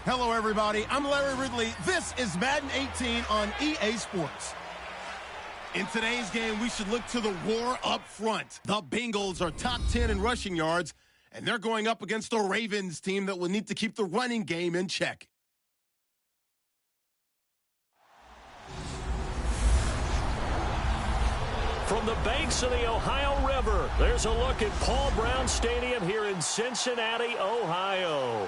Hello, everybody. I'm Larry Ridley. This is Madden 18 on EA Sports. In today's game, we should look to the war up front. The Bengals are top 10 in rushing yards, and they're going up against a Ravens team that will need to keep the running game in check. From the banks of the Ohio River, there's a look at Paul Brown Stadium here in Cincinnati, Ohio.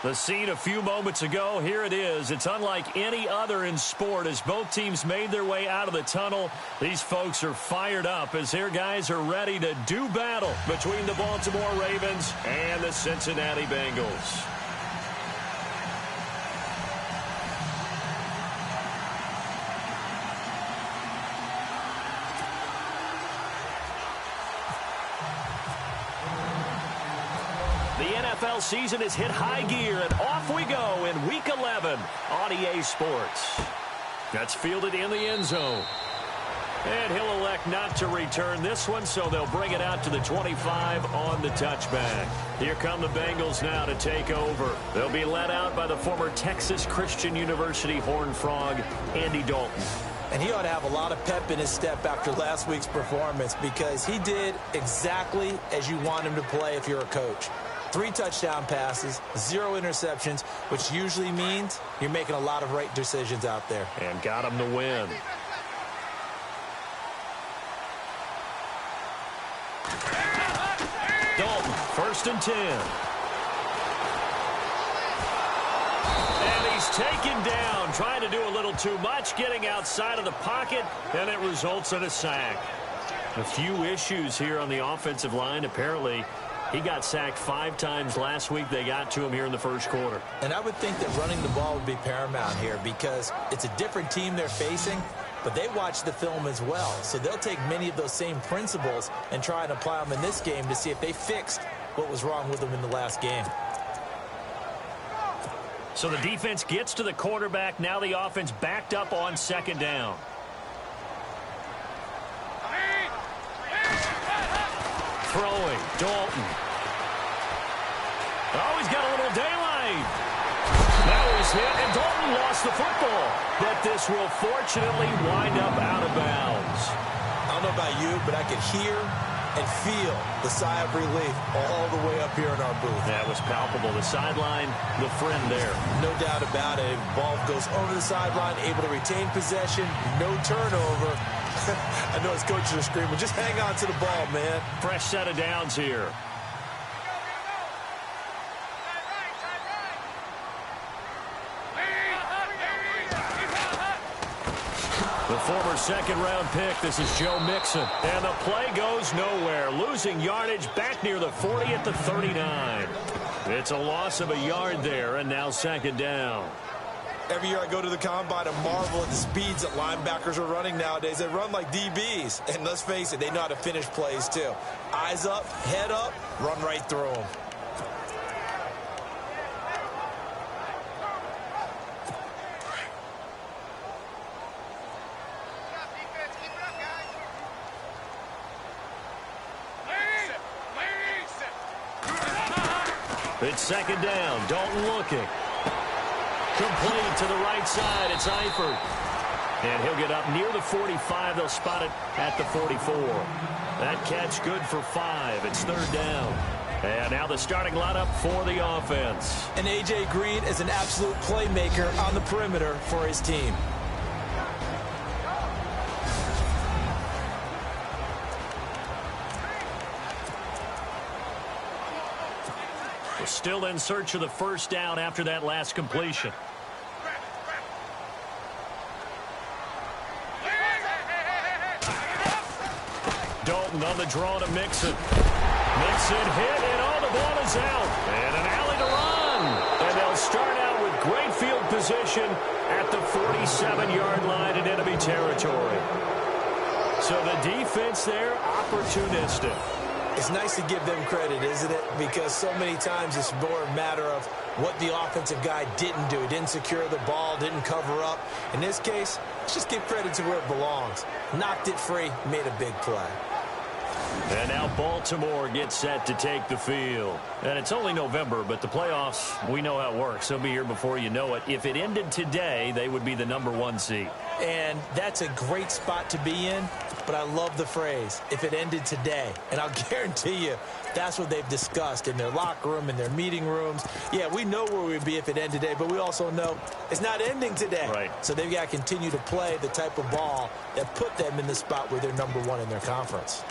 The scene a few moments ago, here it is. It's unlike any other in sport as both teams made their way out of the tunnel. These folks are fired up as their guys are ready to do battle between the Baltimore Ravens and the Cincinnati Bengals. NFL season has hit high gear, and off we go in Week 11 on EA Sports. That's fielded in the end zone. And he'll elect not to return this one, so they'll bring it out to the 25 on the touchback. Here come the Bengals now to take over. They'll be led out by the former Texas Christian University Horned Frog, Andy Dalton. And he ought to have a lot of pep in his step after last week's performance because he did exactly as you want him to play if you're a coach. 3 touchdown passes, 0 interceptions, which usually means you're making a lot of right decisions out there. And got him to win. Dalton, 1st and 10. And he's taken down, trying to do a little too much, getting outside of the pocket, and it results in a sack. A few issues here on the offensive line, apparently. He got sacked 5 times last week. They got to him here in the first quarter. And I would think that running the ball would be paramount here because it's a different team they're facing, but they watch the film as well. So they'll take many of those same principles and try and apply them in this game to see if they fixed what was wrong with them in the last game. So the defense gets to the quarterback. Now the offense backed up on 2nd down. Throwing, Dalton. Oh, he's got a little daylight. Now he's hit, and Dalton lost the football. But this will fortunately wind up out of bounds. I don't know about you, but I could hear and feel the sigh of relief all the way up here in our booth. That was palpable. The sideline, the friend there. No doubt about it. Ball goes over the sideline, able to retain possession, no turnover. I know his coaches are screaming, just hang on to the ball, man. Fresh set of downs here. The former 2nd-round pick, this is Joe Mixon. And the play goes nowhere, losing yardage back near the 40 at the 39. It's a loss of a yard there, and now 2nd down. Every year I go to the combine and marvel at the speeds that linebackers are running nowadays. They run like DBs. And let's face it, they know how to finish plays too. Eyes up, head up, run right through them. It's 2nd down. Dalton looking. Complete to the right side. It's Eifert. And he'll get up near the 45. They'll spot it at the 44. That catch good for 5. It's 3rd down. And now the starting lineup for the offense. And A.J. Green is an absolute playmaker on the perimeter for his team. Still in search of the 1st down after that last completion. Dalton on the draw to Mixon. Mixon hit, and all the ball is out. And an alley to run. And they'll start out with great field position at the 47-yard line in enemy territory. So the defense there, opportunistic. It's nice to give them credit, isn't it? Because so many times it's more a matter of what the offensive guy didn't do. He didn't secure the ball, didn't cover up. In this case, let's just give credit to where it belongs. Knocked it free, made a big play. And now Baltimore gets set to take the field. And it's only November, but the playoffs, we know how it works. They'll be here before you know it. If it ended today, they would be the #1 seed. And that's a great spot to be in, but I love the phrase, if it ended today. And I'll guarantee you, that's what they've discussed in their locker room, in their meeting rooms. Yeah, we know where we'd be if it ended today, but we also know it's not ending today. Right. So they've got to continue to play the type of ball that put them in the spot where they're #1 in their conference.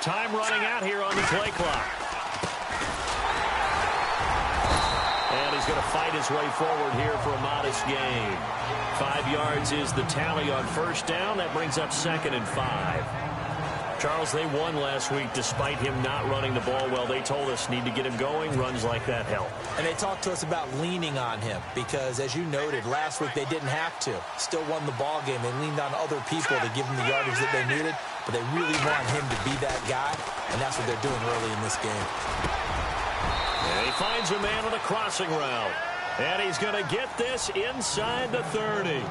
Time running out here on the play clock. And he's going to fight his way forward here for a modest gain. 5 yards is the tally on first down. That brings up 2nd and 5. Charles, they won last week despite him not running the ball well. They told us need to get him going. Runs like that help. And they talked to us about leaning on him because, as you noted, last week they didn't have to. Still won the ball game. They leaned on other people to give them the yardage that they needed, but they really want him to be that guy, and that's what they're doing early in this game. And he finds a man on a crossing route. And he's going to get this inside the 30.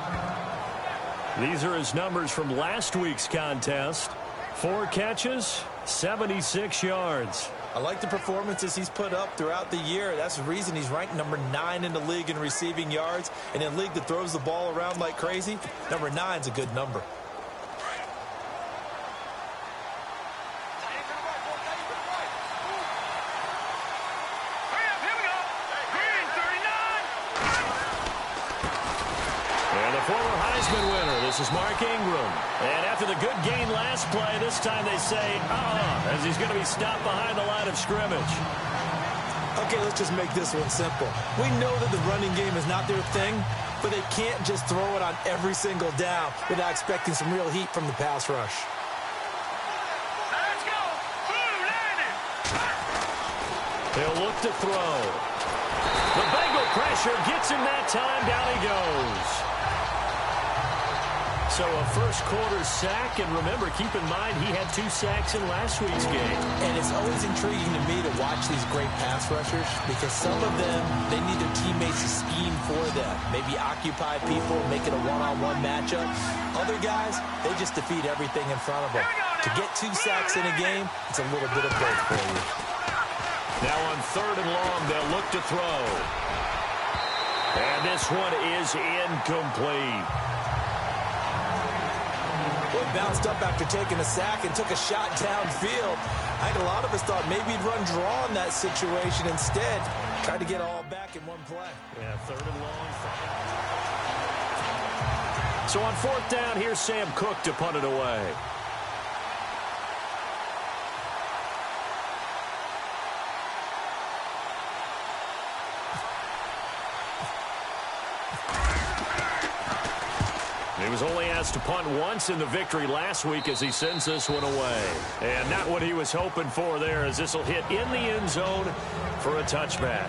These are his numbers from last week's contest. 4 catches, 76 yards. I like the performances he's put up throughout the year. That's the reason he's ranked #9 in the league in receiving yards. In a league that throws the ball around like crazy, #9 is a good number. Former Heisman winner, this is Mark Ingram. And after the good gain last play, this time they say, as he's going to be stopped behind the line of scrimmage. Okay, let's just make this one simple. We know that the running game is not their thing, but they can't just throw it on every single down without expecting some real heat from the pass rush. Let's go. He'll look to throw. The Bengal pressure gets him that time. Down he goes. So a first-quarter sack, and remember, keep in mind, he had 2 sacks in last week's game. And it's always intriguing to me to watch these great pass rushers because some of them, they need their teammates to scheme for them. Maybe occupy people, make it a one-on-one matchup. Other guys, they just defeat everything in front of them. To get 2 sacks in a game, it's a little bit of both for you. Now on 3rd and long, they'll look to throw. And this one is incomplete. Well, he bounced up after taking a sack and took a shot downfield. I think a lot of us thought maybe he'd run draw in that situation. Instead, tried to get all back in one play. Yeah, 3rd and long. So on 4th down, here's Sam Cook to punt it away. He was only asked to punt once in the victory last week as he sends this one away. And not what he was hoping for there, as this will hit in the end zone for a touchback.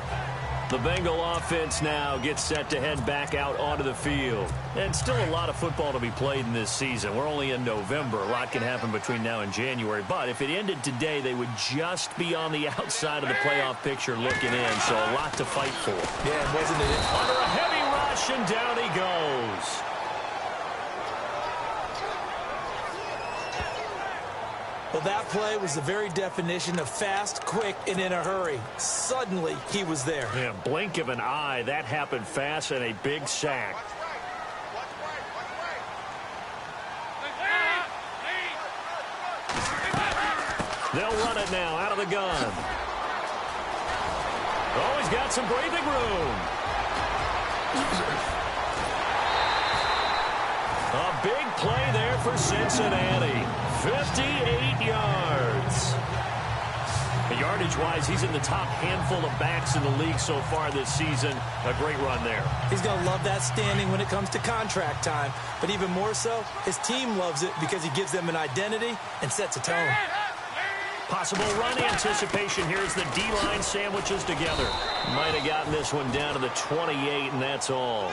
The Bengal offense now gets set to head back out onto the field. And still a lot of football to be played in this season. We're only in November. A lot can happen between now and January. But if it ended today, they would just be on the outside of the playoff picture looking in. So a lot to fight for. Yeah, wasn't it? Under a heavy rush, and down he goes. Well, that play was the very definition of fast, quick, and in a hurry. Suddenly, he was there. Yeah, blink of an eye. That happened fast, and a big sack. They'll run it now out of the gun. Oh, he's got some breathing room. A big play there for Cincinnati. 58 yards. Yardage-wise, he's in the top handful of backs in the league so far this season. A great run there. He's going to love that standing when it comes to contract time. But even more so, his team loves it because he gives them an identity and sets a tone. Possible run anticipation here as the D-line sandwiches together. Might have gotten this one down to the 28, and that's all.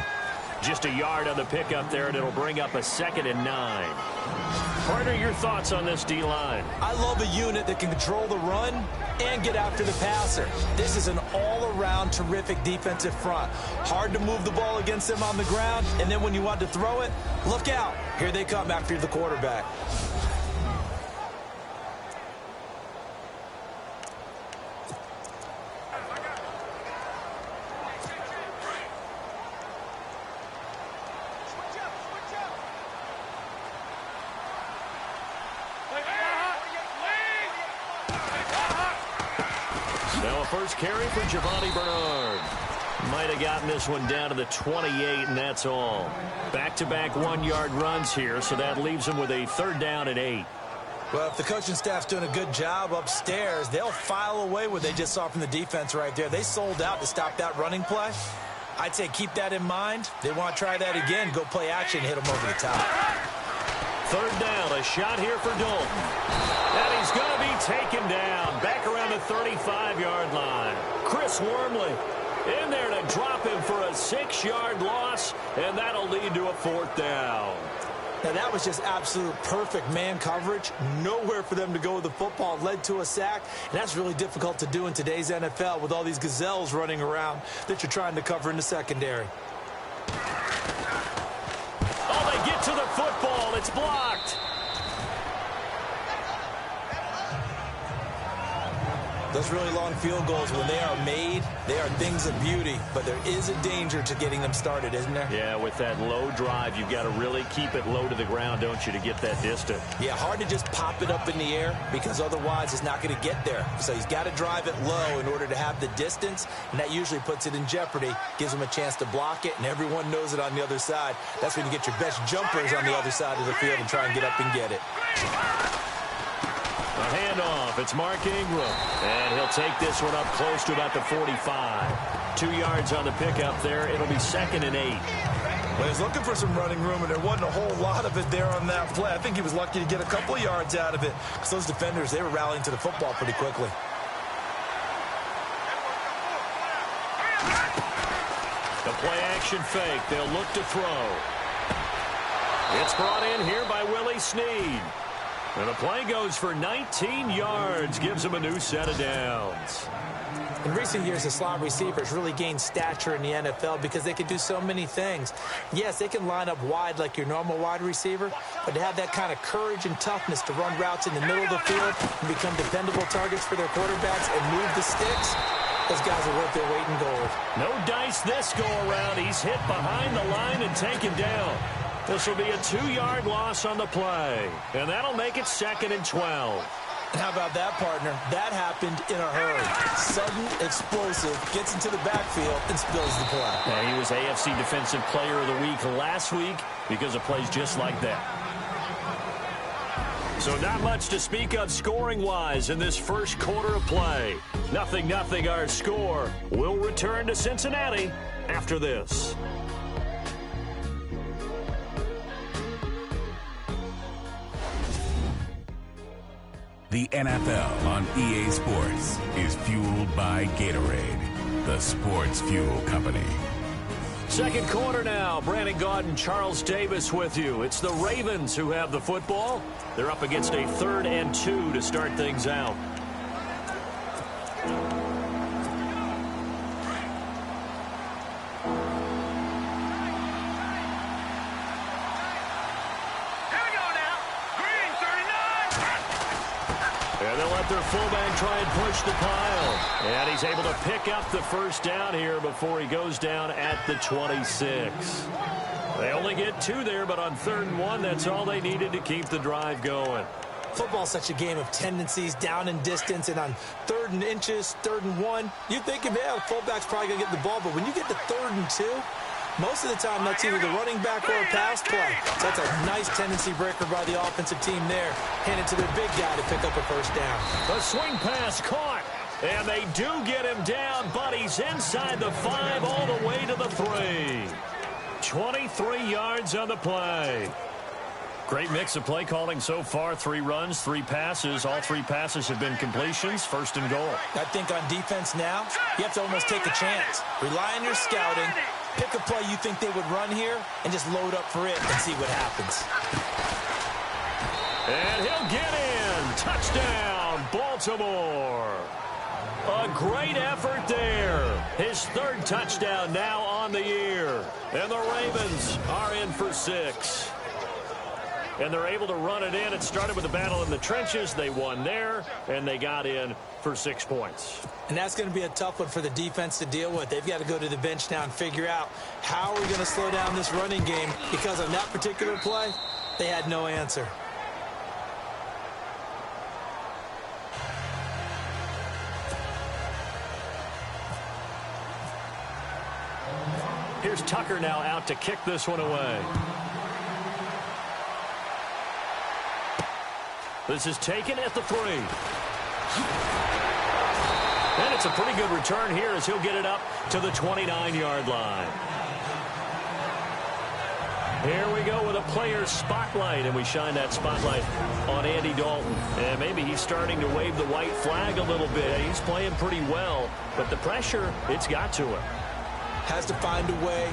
Just a yard on the pickup there, and it'll bring up a 2nd and 9. Partner, your thoughts on this D-line? I love a unit that can control the run and get after the passer. This is an all-around terrific defensive front. Hard to move the ball against them on the ground, and then when you want to throw it, look out. Here they come after the quarterback. Now a first carry for Giovanni Bernard. Might have gotten this one down to the 28, and that's all. Back-to-back 1-yard runs here, so that leaves him with a 3rd down and 8. Well, if the coaching staff's doing a good job upstairs, they'll file away what they just saw from the defense right there. They sold out to stop that running play. I'd say keep that in mind. They want to try that again. Go play action, hit them over the top. 3rd down, a shot here for Dalton. And he's going to be taken down. Back around the 35-yard line. Chris Wormley in there to drop him for a 6-yard loss, and that'll lead to a 4th down. Now, that was just absolute perfect man coverage. Nowhere for them to go with the football. It led to a sack, and that's really difficult to do in today's NFL with all these gazelles running around that you're trying to cover in the secondary. Oh, they get to the football. It's blocked. Those really long field goals, when they are made, they are things of beauty. But there is a danger to getting them started, isn't there? Yeah, with that low drive, you've got to really keep it low to the ground, don't you, to get that distance. Yeah, hard to just pop it up in the air because otherwise it's not going to get there. So he's got to drive it low in order to have the distance, and that usually puts it in jeopardy, gives him a chance to block it, and everyone knows it on the other side. That's when you get your best jumpers on the other side of the field and try and get up and get it. A handoff. It's Mark Ingram. And he'll take this one up close to about the 45. 2 yards on the pickup there. It'll be 2nd and 8. Well, he was looking for some running room, and there wasn't a whole lot of it there on that play. I think he was lucky to get a couple of yards out of it because those defenders, they were rallying to the football pretty quickly. The play-action fake. They'll look to throw. It's brought in here by Willie Snead. And the play goes for 19 yards, gives him a new set of downs. In recent years, the slot receivers really gained stature in the NFL because they can do so many things. Yes, they can line up wide like your normal wide receiver, but to have that kind of courage and toughness to run routes in the middle of the field and become dependable targets for their quarterbacks and move the sticks, those guys are worth their weight in gold. No dice this go-around. He's hit behind the line and taken down. This will be a 2-yard loss on the play, and that'll make it 2nd and 12. And how about that, partner? That happened in a hurry. Sudden, explosive, gets into the backfield, and spills the play. Yeah, he was AFC Defensive Player of the Week last week because of plays just like that. So not much to speak of scoring-wise in this first quarter of play. 0-0 our score. We'll return to Cincinnati after this. The NFL on EA Sports is fueled by Gatorade, the sports fuel company. Second quarter now. Brandon Gaudin, Charles Davis with you. It's the Ravens who have the football. They're up against a 3rd and 2 to start things out. And they'll let their fullback try and push the pile. And he's able to pick up the first down here before he goes down at the 26. They only get 2 there, but on 3rd and 1, that's all they needed to keep the drive going. Football's such a game of tendencies, down and distance, and on 3rd and inches, 3rd and 1, you're thinking, yeah, the fullback's probably going to get the ball, but when you get to 3rd and 2, most of the time that's either the running back or a pass play. So that's a nice tendency breaker by the offensive team there. Hand it to their big guy to pick up a first down. A swing pass caught. And they do get him down, but he's inside the 5 all the way to the 3. 23 yards on the play. Great mix of play calling so far. 3 runs, 3 passes. All 3 passes have been completions. 1st and goal. I think on defense now, you have to almost take a chance. Rely on your scouting. Pick a play you think they would run here and just load up for it and see what happens. And he'll get in. Touchdown, Baltimore. A great effort there. His third touchdown now on the year. And the Ravens are in for 6. And they're able to run it in. It started with a battle in the trenches. They won there, and they got in for 6 points. And that's going to be a tough one for the defense to deal with. They've got to go to the bench now and figure out how are we going to slow down this running game, because on that particular play, they had no answer. Here's Tucker now out to kick this one away. This is taken at the 3. And it's a pretty good return here as he'll get it up to the 29-yard line. Here we go with a player spotlight, and we shine that spotlight on Andy Dalton. And maybe he's starting to wave the white flag a little bit. He's playing pretty well, but the pressure, it's got to him. Has to find a way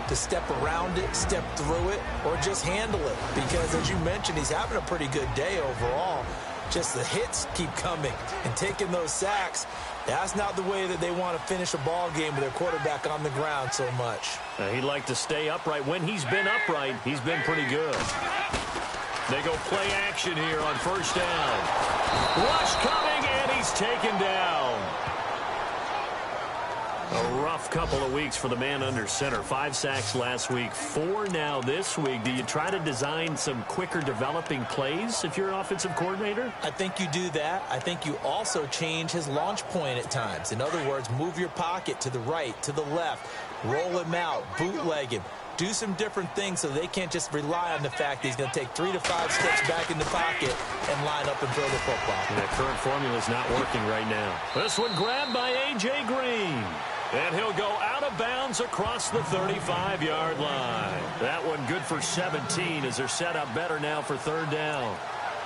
to step around it, step through it, or just handle it. Because, as you mentioned, he's having a pretty good day overall. Just the hits keep coming and taking those sacks. That's not the way that they want to finish a ball game with their quarterback on the ground so much. He'd like to stay upright. When he's been upright, he's been pretty good. They go play action here on first down. Rush coming, and he's taken down. A rough couple of weeks for the man under center. 5 sacks last week, 4 now this week. Do you try to design some quicker developing plays if you're an offensive coordinator? I think you do that. I think you also change his launch point at times. In other words, move your pocket to the right, to the left, roll him out, bootleg him. Do some different things so they can't just rely on the fact that he's going to take 3 to 5 steps back in the pocket and line up and throw the football. And that current formula is not working right now. This one grabbed by A.J. Green. And he'll go out of bounds across the 35-yard line. That one good for 17 as they're set up better now for third down.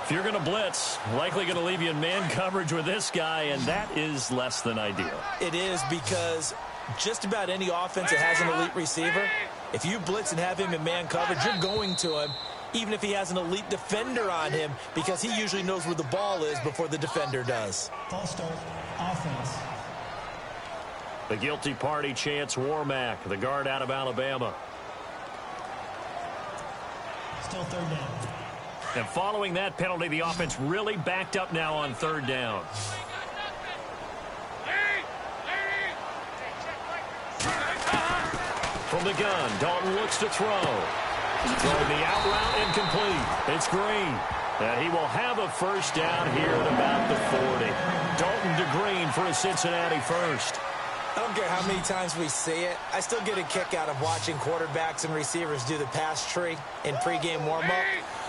If you're going to blitz, likely going to leave you in man coverage with this guy, and that is less than ideal. It is, because just about any offense that has an elite receiver, if you blitz and have him in man coverage, you're going to him, even if he has an elite defender on him, because he usually knows where the ball is before the defender does. False start, offense. The guilty party, Chance Warmack, the guard out of Alabama. Still third down. And following that penalty, the offense really backed up now on third down. From the gun, Dalton looks to throw. Throwing the out route, incomplete. It's Green. And he will have a first down here at about the 40. Dalton to Green for a Cincinnati first. I don't care how many times we see it. I still get a kick out of watching quarterbacks and receivers do the pass tree in pregame warm-up.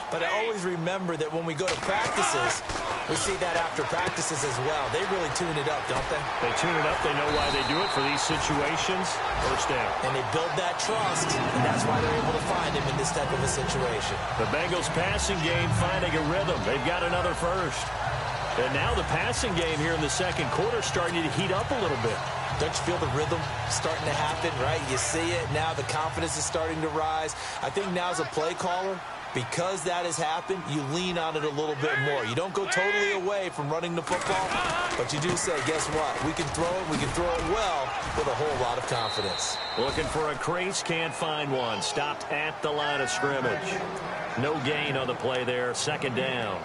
But I always remember that when we go to practices, we see that after practices as well. They really tune it up, don't they? They tune it up. They know why they do it for these situations. First down. And they build that trust, and that's why they're able to find him in this type of a situation. The Bengals passing game finding a rhythm. They've got another first. And now the passing game here in the second quarter starting to heat up a little bit. Don't you feel the rhythm starting to happen, right? You see it. Now the confidence is starting to rise. I think now as a play caller, because that has happened, you lean on it a little bit more. You don't go totally away from running the football, but you do say, guess what? We can throw it. We can throw it well with a whole lot of confidence. Looking for a crease, can't find one. Stopped at the line of scrimmage. No gain on the play there. Second down.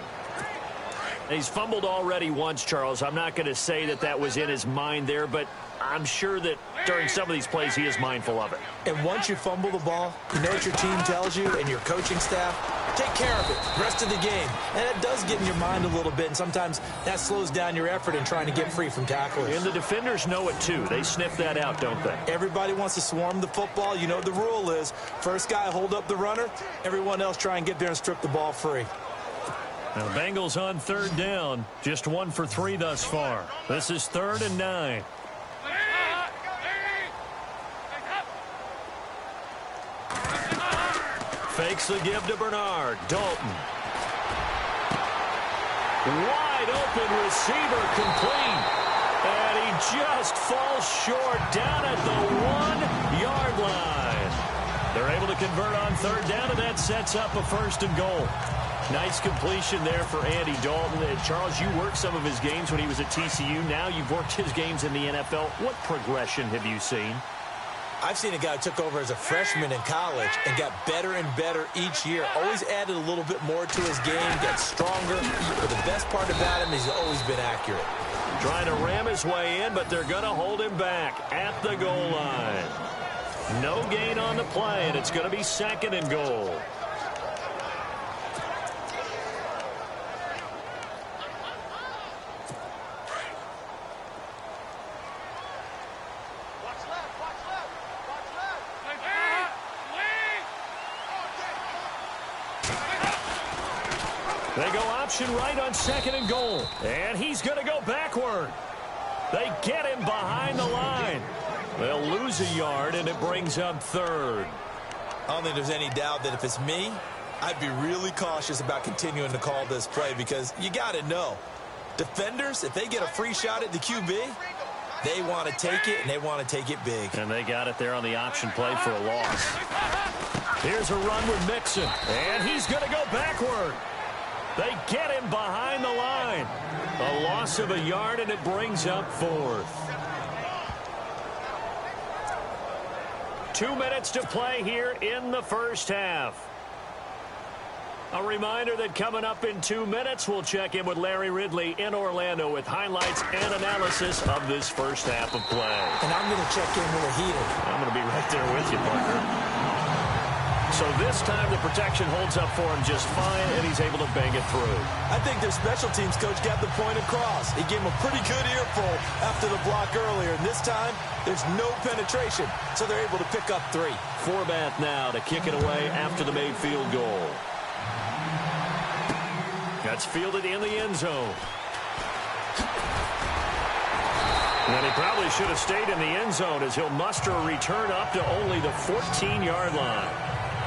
He's fumbled already once, Charles. I'm not going to say that that was in his mind there, but I'm sure that during some of these plays he is mindful of it. And once you fumble the ball, you know what your team tells you and your coaching staff? Take care of it the rest of the game. And it does get in your mind a little bit, and sometimes that slows down your effort in trying to get free from tacklers. And the defenders know it too. They sniff that out, don't they? Everybody wants to swarm the football. You know the rule is first guy hold up the runner, everyone else try and get there and strip the ball free. Now, Bengals on third down. Just 1 for 3 thus far. This is 3rd and 9. Fakes the give to Bernard. Dalton. Wide open receiver complete. And he just falls short down at the 1-yard line. They're able to convert on third down, and that sets up a 1st and goal. Nice completion there for Andy Dalton. Charles, you worked some of his games when he was at TCU. Now you've worked his games in the NFL. What progression have you seen? I've seen a guy who took over as a freshman in college and got better and better each year. Always added a little bit more to his game, got stronger. But the best part about him is he's always been accurate. Trying to ram his way in, but they're going to hold him back at the goal line. No gain on the play, and it's going to be 2nd and goal. They go option right on 2nd and goal. And he's going to go backward. They get him behind the line. They'll lose a yard, and it brings up 3rd. I don't think there's any doubt that if it's me, I'd be really cautious about continuing to call this play because you got to know. Defenders, if they get a free shot at the QB, they want to take it, and they want to take it big. And they got it there on the option play for a loss. Here's a run with Mixon, and he's going to go backward. They get him behind the line. A loss of a yard, and it brings up 4th. 2 minutes to play here in the first half. A reminder that coming up in 2 minutes, we'll check in with Larry Ridley in Orlando with highlights and analysis of this first half of play. And I'm going to check in with a heater. I'm going to be right there with you, partner. So this time the protection holds up for him just fine, and he's able to bang it through. I think their special teams coach got the point across. He gave him a pretty good earful after the block earlier, and this time there's no penetration, so they're able to pick up 3. Forbath now to kick it away after the made field goal. That's fielded in the end zone. And he probably should have stayed in the end zone as he'll muster a return up to only the 14-yard line.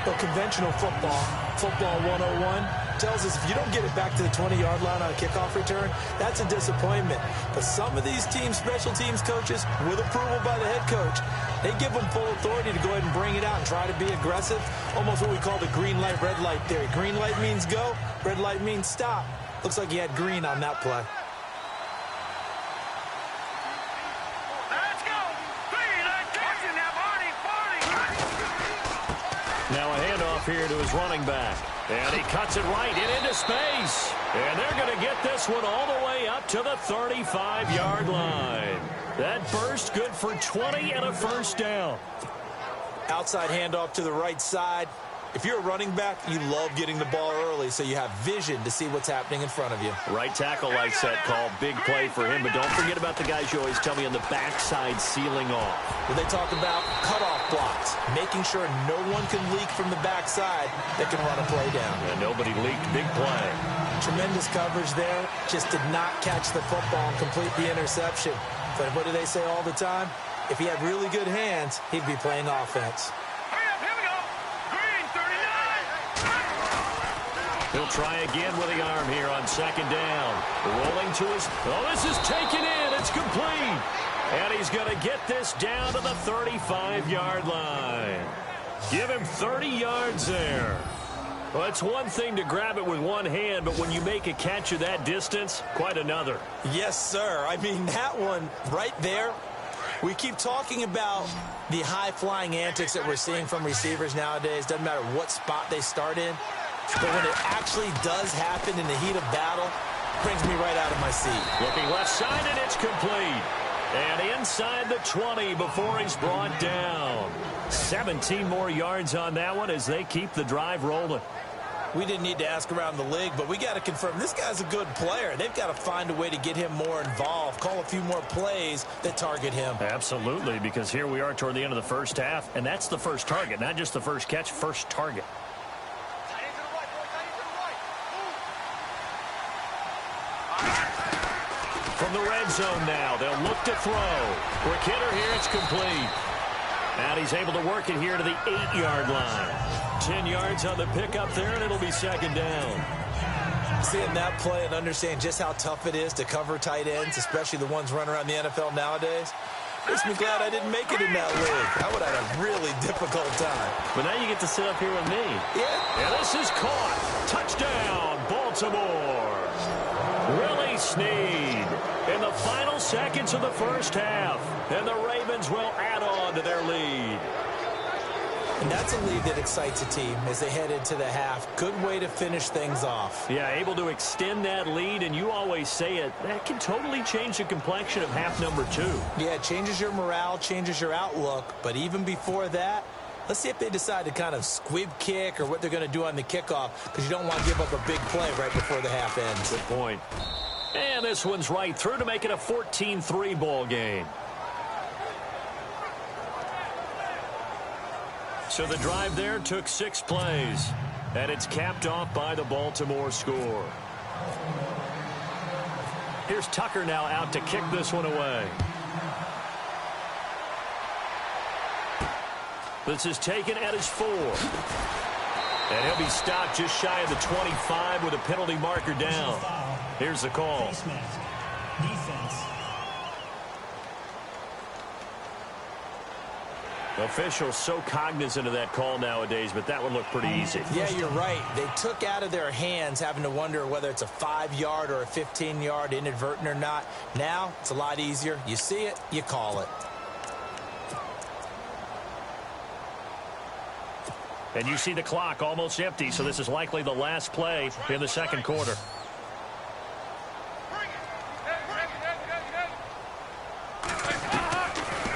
Well, conventional football 101, tells us if you don't get it back to the 20-yard line on a kickoff return, that's a disappointment. But some of these teams, special teams coaches, with approval by the head coach, they give them full authority to go ahead and bring it out and try to be aggressive, almost what we call the green light, red light theory. Green light means go, red light means stop. Looks like he had green on that play. Now a handoff here to his running back. And he cuts it right into space. And they're going to get this one all the way up to the 35-yard line. That burst good for 20 and a first down. Outside handoff to the right side. If you're a running back, you love getting the ball early so you have vision to see what's happening in front of you. Right tackle like that call. Big play for him. But don't forget about the guys you always tell me on the backside sealing off. When they talk about cutoff blocks, making sure no one can leak from the backside that can run a play down. And nobody leaked. Big play. Tremendous coverage there. Just did not catch the football and complete the interception. But what do they say all the time? If he had really good hands, he'd be playing offense. He'll try again with the arm here on second down. Rolling to his... Oh, this is taken in. It's complete. And he's going to get this down to the 35-yard line. Give him 30 yards there. Well, it's one thing to grab it with one hand, but when you make a catch of that distance, quite another. Yes, sir. I mean, that one right there, we keep talking about the high-flying antics that we're seeing from receivers nowadays. Doesn't matter what spot they start in. But when it actually does happen in the heat of battle, brings me right out of my seat. Looking left side, and it's complete. And inside the 20 before he's brought down. 17 more yards on that one as they keep the drive rolling. We didn't need to ask around the league, but we got to confirm this guy's a good player. They've got to find a way to get him more involved, call a few more plays that target him. Absolutely, because here we are toward the end of the first half, and that's the first target, not just the first catch, first target. From the red zone now, they'll look to throw. Quick hitter here, it's complete. And he's able to work it here to the 8-yard line. 10 yards on the pickup there, and it'll be second down. Seeing that play and understand just how tough it is to cover tight ends, especially the ones running around the NFL nowadays, makes me glad I didn't make it in that league. I would have had a really difficult time. But now you get to sit up here with me. Yeah. And this is caught. Touchdown, Baltimore. Willie Snead in the final seconds of the first half. And the Ravens will add on to their lead. And that's a lead that excites a team as they head into the half. Good way to finish things off. Yeah, able to extend that lead, and you always say it, that can totally change the complexion of half number 2. Yeah, it changes your morale, changes your outlook. But even before that, let's see if they decide to kind of squib kick or what they're going to do on the kickoff, because you don't want to give up a big play right before the half ends. Good point. And this one's right through to make it a 14-3 ball game. So the drive there took 6 plays, and it's capped off by the Baltimore score. Here's Tucker now out to kick this one away. This is taken at his 4. And he'll be stopped just shy of the 25 with a penalty marker down. Here's the call. Defense. Officials so cognizant of that call nowadays, but that would look pretty easy. Yeah, you're right. They took out of their hands having to wonder whether it's a 5-yard or a 15-yard inadvertent or not. Now, it's a lot easier. You see it, you call it. And you see the clock almost empty, so this is likely the last play in the second quarter.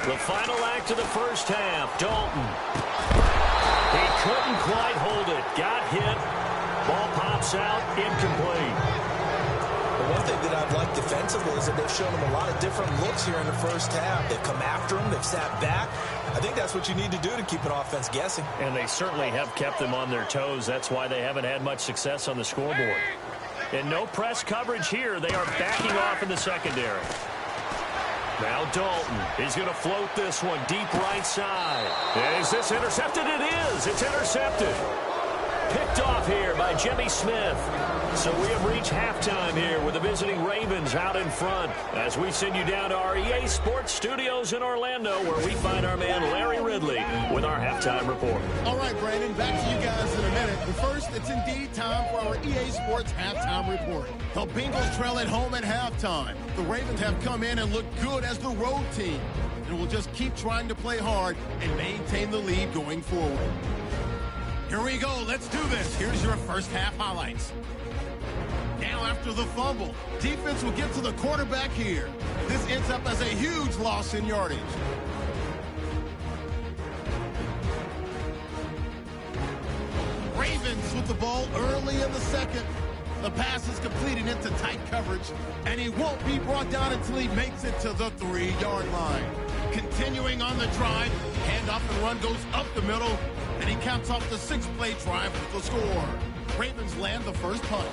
The final act of the first half, Dalton. He couldn't quite hold it. Got hit. Ball pops out, incomplete. The one thing that I've liked defensively is that they've shown him a lot of different looks here in the first half. They've come after him. They've sat back. I think that's what you need to do to keep an offense guessing. And they certainly have kept them on their toes. That's why they haven't had much success on the scoreboard. And no press coverage here. They are backing off in the secondary. Now Dalton. He's going to float this one deep right side. Is this intercepted? It is. It's intercepted. Picked off here by Jimmy Smith. So we have reached halftime here with the visiting Ravens out in front as we send you down to our EA Sports studios in Orlando, where we find our man Larry Ridley with our halftime report. All right, Brandon, back to you guys in a minute. But first, it's indeed time for our EA Sports halftime report. The Bengals trail at home at halftime. The Ravens have come in and looked good as the road team, and will just keep trying to play hard and maintain the lead going forward. Here we go. Let's do this. Here's your first half highlights. Now after the fumble, defense will get to the quarterback here. This ends up as a huge loss in yardage. Ravens with the ball early in the second. The pass is completed into tight coverage, and he won't be brought down until he makes it to the 3-yard line. Continuing on the drive, handoff and run goes up the middle, and he counts off the 6-play drive with the score. Ravens land the first punch.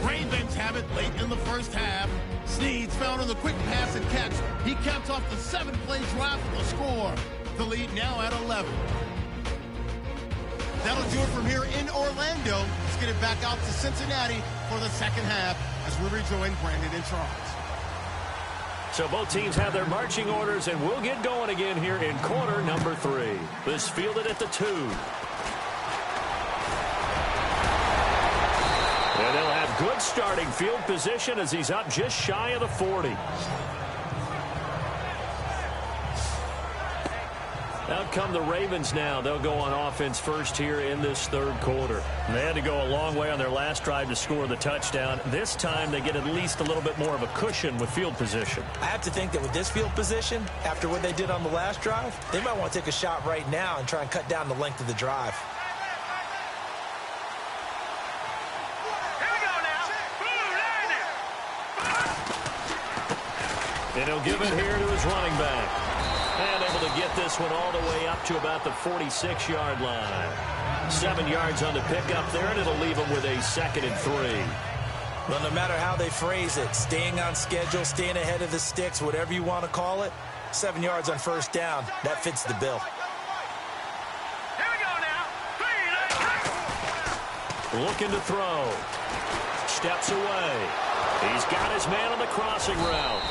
Ravens have it late in the first half. Snead's found on the quick pass and catch. He caps off the 7-play drive with the score. The lead now at 11. That'll do it from here in Orlando. Let's get it back out to Cincinnati for the second half as we rejoin Brandon and Charles. So both teams have their marching orders, and we'll get going again here in quarter number 3. This fielded at the 2. And they'll have good starting field position as he's up just shy of the 40. Out come the Ravens now. They'll go on offense first here in this third quarter. They had to go a long way on their last drive to score the touchdown. This time they get at least a little bit more of a cushion with field position. I have to think that with this field position, after what they did on the last drive, they might want to take a shot right now and try and cut down the length of the drive. And he'll give it here to his running back. And able to get this one all the way up to about the 46-yard line. 7 yards on the pickup there, and it'll leave him with a 2nd and 3. Well, no matter how they phrase it, staying on schedule, staying ahead of the sticks, whatever you want to call it, 7 yards on first down, that fits the bill. Looking to throw. steps away. He's got his man on the crossing route.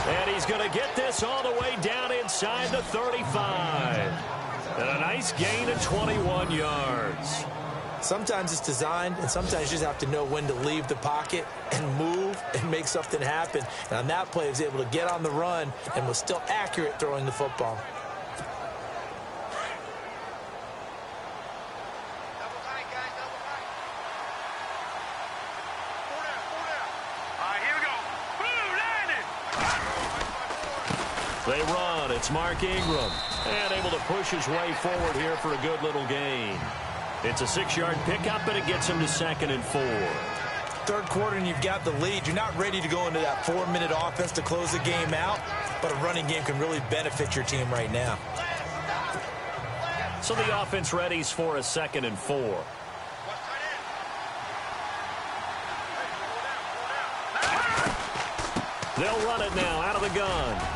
And he's going to get this all the way down inside the 35. And a nice gain of 21 yards. Sometimes it's designed, and sometimes you just have to know when to leave the pocket and move and make something happen. And on that play, he was able to get on the run and was still accurate throwing the football. They run. It's Mark Ingram. And able to push his way forward here for a good little gain. It's a 6-yard pickup, and it gets him to 2nd and 4. Third quarter, and you've got the lead. You're not ready to go into that 4-minute offense to close the game out, but a running game can really benefit your team right now. So the offense readies for a 2nd and 4. They'll run it now out of the gun.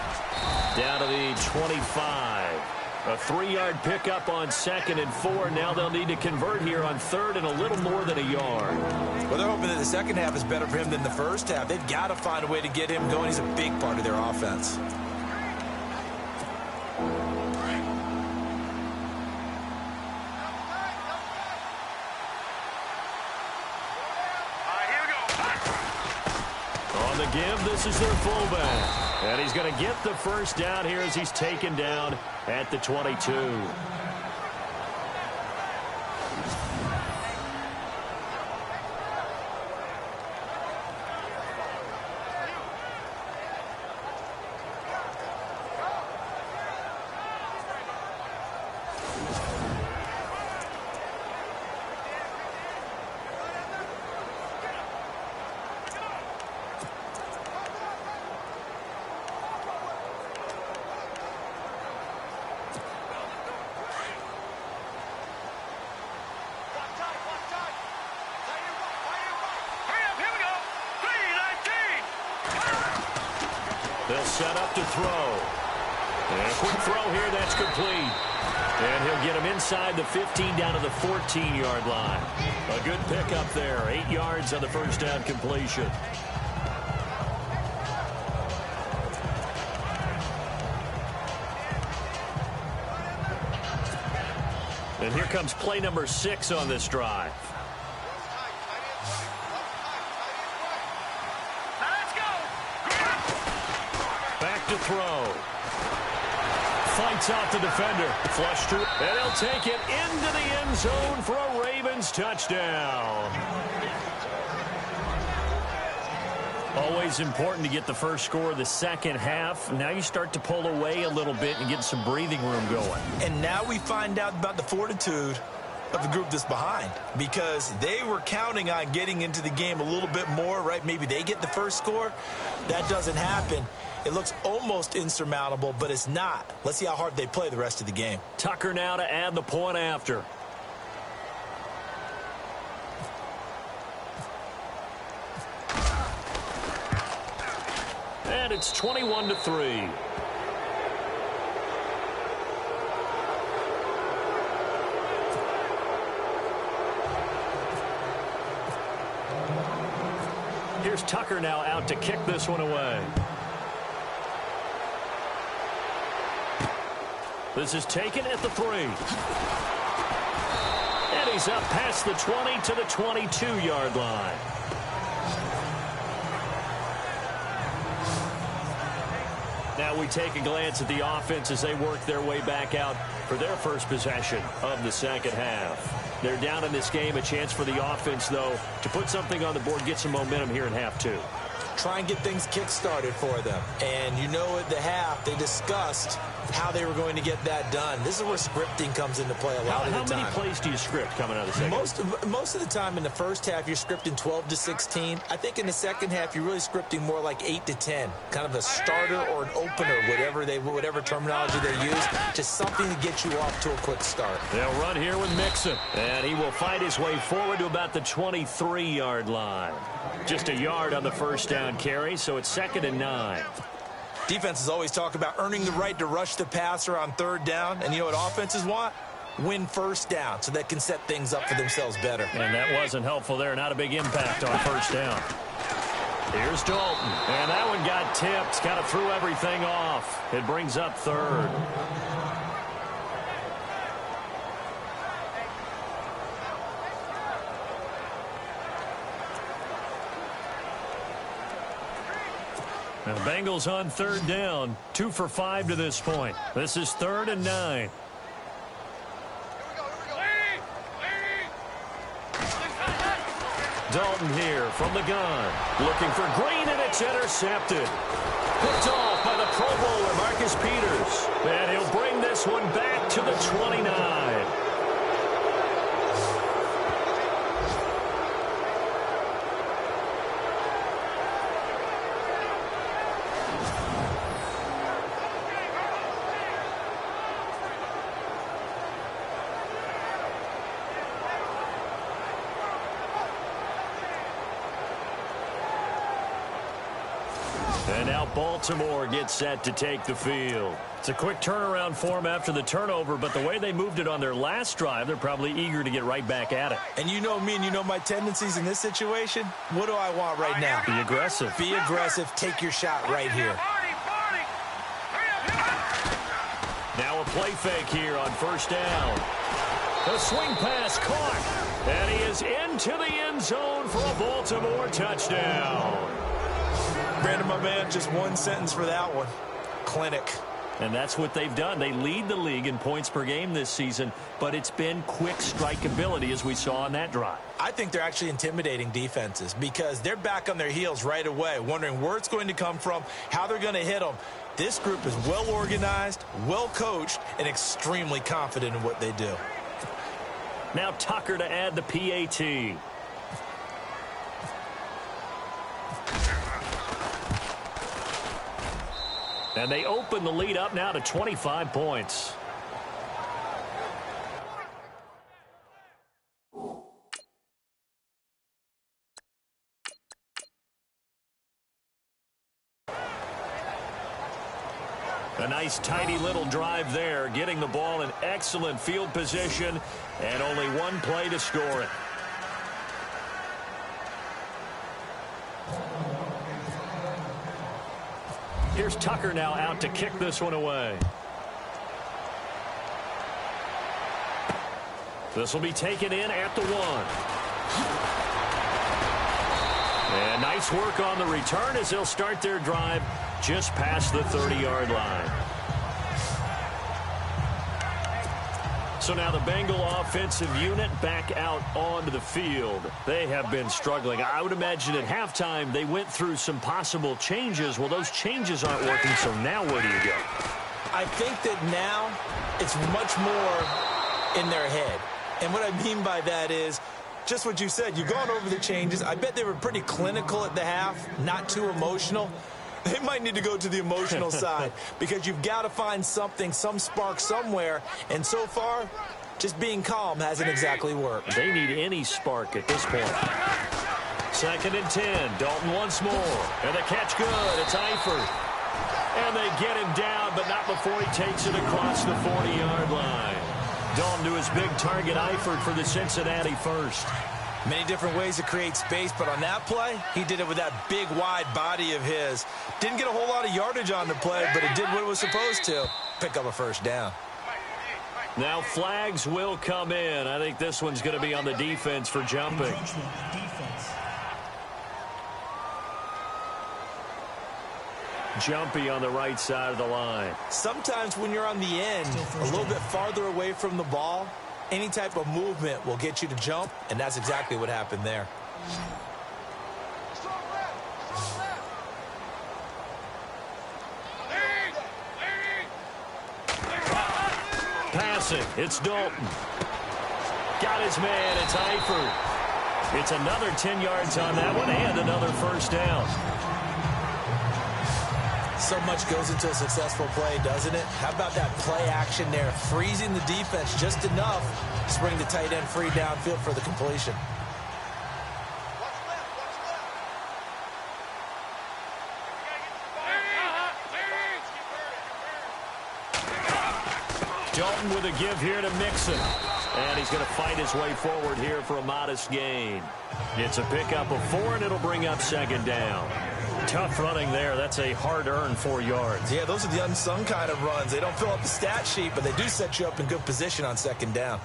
Down to the 25. A 3-yard pickup on 2nd and 4. Now they'll need to convert here on 3rd and a little more than a yard. Well, they're hoping that the second half is better for him than the first half. They've got to find a way to get him going. He's a big part of their offense. On the give, this is their fullback. And he's going to get the first down here as he's taken down at the 22. They'll set up to throw. And a quick throw here, that's complete. And he'll get him inside the 15 down to the 14-yard line. A good pickup there. 8 yards on the first down completion. And here comes play number 6 on this drive. To throw. Fights out the defender. Flush to it. And he'll take it into the end zone for a Ravens touchdown. Always important to get the first score of the second half. Now you start to pull away a little bit and get some breathing room going. And now we find out about the fortitude of the group that's behind, because they were counting on getting into the game a little bit more, right? Maybe they get the first score. That doesn't happen. It looks almost insurmountable, but it's not. Let's see how hard they play the rest of the game. Tucker now to add the point after. And it's 21-3. Here's Tucker now out to kick this one away. This is taken at the 3. And he's up past the 20 to the 22-yard line. Now we take a glance at the offense as they work their way back out for their first possession of the second half. They're down in this game. A chance for the offense, though, to put something on the board, get some momentum here in half 2. Try and get things kick-started for them. And you know at the half, they discussed how they were going to get that done. This is where scripting comes into play a lot of the time. How many plays do you script coming out of the second? Most of the time in the first half, you're scripting 12 to 16. I think in the second half, you're really scripting more like 8 to 10. Kind of a starter or an opener, whatever terminology they use. Just something to get you off to a quick start. They'll run here with Mixon. And he will fight his way forward to about the 23-yard line. Just a yard on the first down carry, so it's 2nd and 9. Defenses always talk about earning the right to rush the passer on third down. And you know what offenses want? win first down so they can set things up for themselves better. And that wasn't helpful there. Not a big impact on first down. Here's Dalton. And that one got tipped. Kind of threw everything off. It brings up third. Now the Bengals on third down. 2 for 5 to this point. This is 3rd and 9. Dalton here from the gun. Looking for Green, and it's intercepted. Picked off by the Pro Bowler, Marcus Peters. And he'll bring this one back to the 29. And now Baltimore gets set to take the field. It's a quick turnaround for them after the turnover, but the way they moved it on their last drive, they're probably eager to get right back at it. And you know me and you know my tendencies in this situation. What do I want right now? Be aggressive. Be aggressive. Take your shot right here. Now a play fake here on first down. A swing pass caught. And he is into the end zone for a Baltimore touchdown. Brandon, my man, just one sentence for that one. Clinic. And that's what they've done. They lead the league in points per game this season, but it's been quick strikeability as we saw on that drive. I think they're actually intimidating defenses because they're back on their heels right away, wondering where it's going to come from, how they're going to hit them. This group is well organized, well coached, and extremely confident in what they do. Now Tucker to add the PAT. And they open the lead up now to 25 points. A nice tidy little drive there, getting the ball in excellent field position, and only one play to score it. Here's Tucker now out to kick this one away. This will be taken in at the 1. And nice work on the return as they'll start their drive just past the 30-yard line. So now the Bengal offensive unit back out onto the field. They have been struggling. I would imagine at halftime they went through some possible changes. Well, those changes aren't working, so now where do you go? I think that now it's much more in their head. And what I mean by that is just what you said. You've gone over the changes. I bet they were pretty clinical at the half, not too emotional. They might need to go to the emotional side because you've got to find something, some spark somewhere. And so far, just being calm hasn't exactly worked. They need any spark at this point. 2nd and 10. Dalton once more. And the catch good. It's Eifert. And they get him down, but not before he takes it across the 40-yard line. Dalton to his big target, Eifert, for the Cincinnati first. Many different ways to create space, but on that play, he did it with that big, wide body of his. Didn't get a whole lot of yardage on the play, but it did what it was supposed to. Pick up a first down. Now flags will come in. I think this one's going to be on the defense for jumping. Jumpy on the right side of the line. Sometimes when you're on the end, a little bit farther away from the ball, any type of movement will get you to jump, and that's exactly what happened there. Pass it. It's Dalton. Got his man. It's Eifert. It's another 10 yards on that one and another first down. So much goes into a successful play, doesn't it? How about that play action there, freezing the defense just enough to bring the tight end free downfield for the completion. Dalton with a give here to Mixon. And he's going to fight his way forward here for a modest gain. It's a pickup of 4, and it'll bring up second down. Tough running there. That's a hard-earned 4 yards. Yeah, those are the unsung kind of runs. They don't fill up the stat sheet, but they do set you up in good position on second down.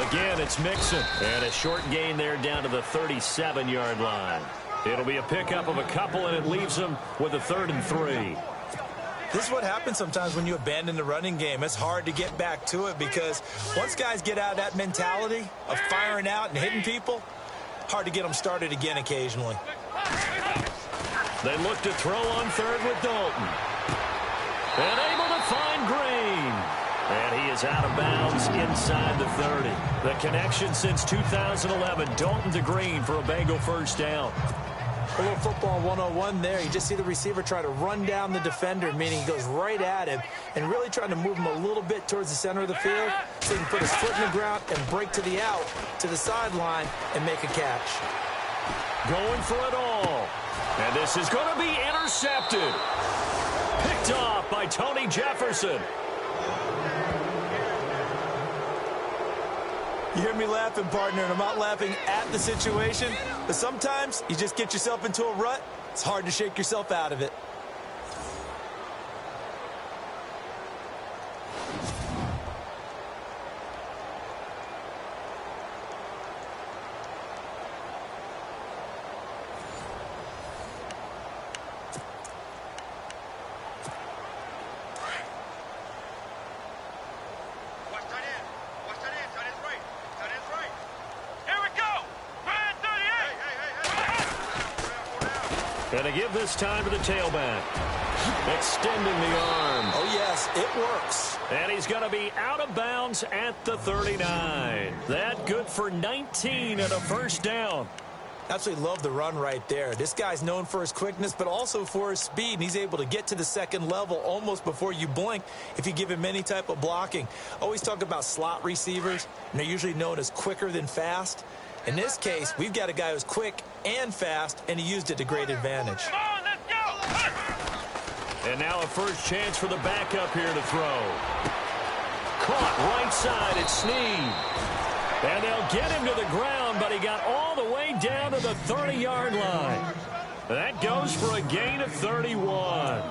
Again, it's Mixon. And a short gain there down to the 37-yard line. It'll be a pickup of a couple, and it leaves them with a 3rd and 3. This is what happens sometimes when you abandon the running game. It's hard to get back to it because once guys get out of that mentality of firing out and hitting people, hard to get them started again occasionally. They look to throw on 3rd with Dalton. And able to find Green. And he is out of bounds inside the 30. The connection since 2011, Dalton to Green for a Bengal first down. A little football 101 there. You just see the receiver try to run down the defender, meaning he goes right at him and really trying to move him a little bit towards the center of the field so he can put his foot in the ground and break to the out, to the sideline, and make a catch. Going for it all. And this is going to be intercepted. Picked off by Tony Jefferson. You hear me laughing, partner, and I'm not laughing at the situation, but sometimes you just get yourself into a rut. It's hard to shake yourself out of it. And to give this time to the tailback. Extending the arm. Oh, yes, it works. And he's going to be out of bounds at the 39. That good for 19 and a first down. Absolutely love the run right there. This guy's known for his quickness, but also for his speed. And he's able to get to the second level almost before you blink if you give him any type of blocking. Always talk about slot receivers, and they're usually known as quicker than fast. In this case, we've got a guy who's quick and fast, and he used it to great advantage. Come on, let's go! And now a first chance for the backup here to throw. Caught right side, it's Snead. And they'll get him to the ground, but he got all the way down to the 30-yard line. That goes for a gain of 31.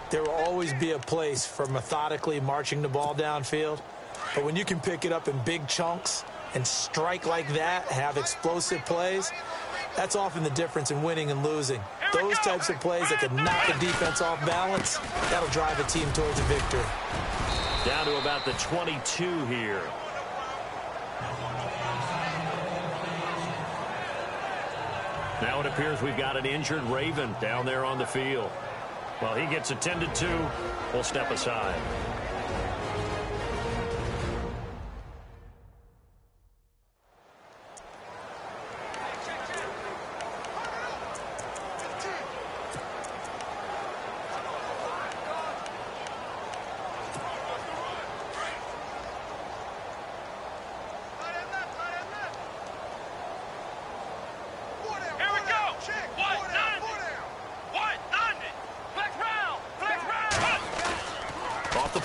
There will always be a place for methodically marching the ball downfield, but when you can pick it up in big chunks and strike like that, have explosive plays, that's often the difference in winning and losing. Those types of plays that can knock a defense off balance, that'll drive a team towards a victory. Down to about the 22 here. Now it appears we've got an injured Raven down there on the field. Well, he gets attended to. We'll step aside.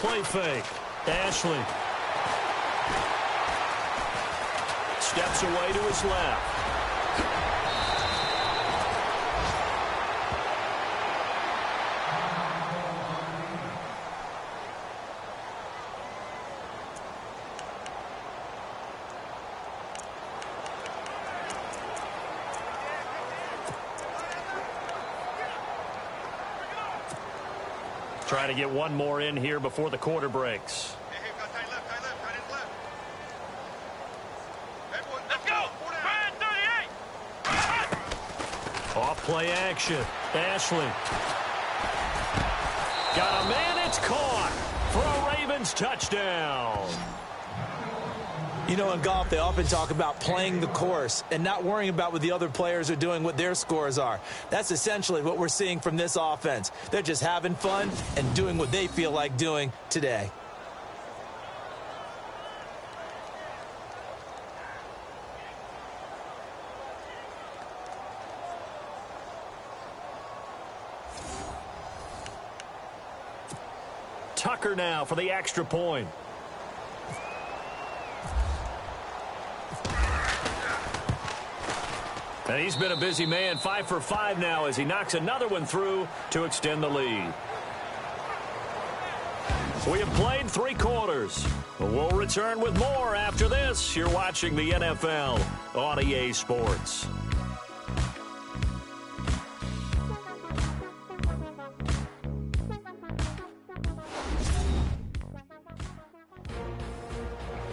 Play fake. Ashley steps away to his left. Trying to get one more in here before the quarter breaks. Let's go! Brand 38! Off play action. Ashley. Got a man, it's caught for a Ravens touchdown. You know, in golf, they often talk about playing the course and not worrying about what the other players are doing, what their scores are. That's essentially what we're seeing from this offense. They're just having fun and doing what they feel like doing today. Tucker now for the extra point. And he's been a busy man, 5 for 5 now as he knocks another one through to extend the lead. We have played 3 quarters. We'll return with more after this. You're watching the NFL on EA Sports.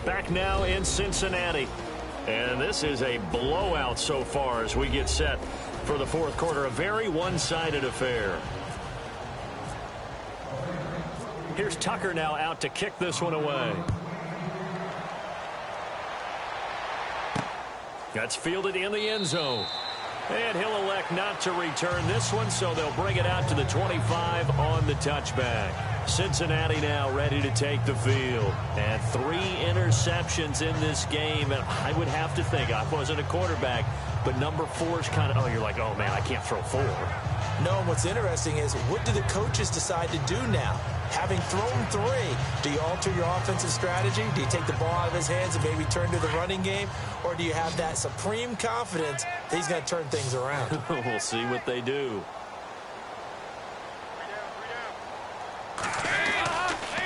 Back now in Cincinnati. And this is a blowout so far as we get set for the fourth quarter. A very one-sided affair. Here's Tucker now out to kick this one away. That's fielded in the end zone. And he'll elect not to return this one, so they'll bring it out to the 25 on the touchback. Cincinnati now ready to take the field. And 3 interceptions in this game. And I would have to think, I wasn't a quarterback, but number 4 is kind of, you're like, oh, man, I can't throw 4. No, and what's interesting is, what do the coaches decide to do now? Having thrown 3, do you alter your offensive strategy? Do you take the ball out of his hands and maybe turn to the running game? Or do you have that supreme confidence that he's going to turn things around? We'll see what they do.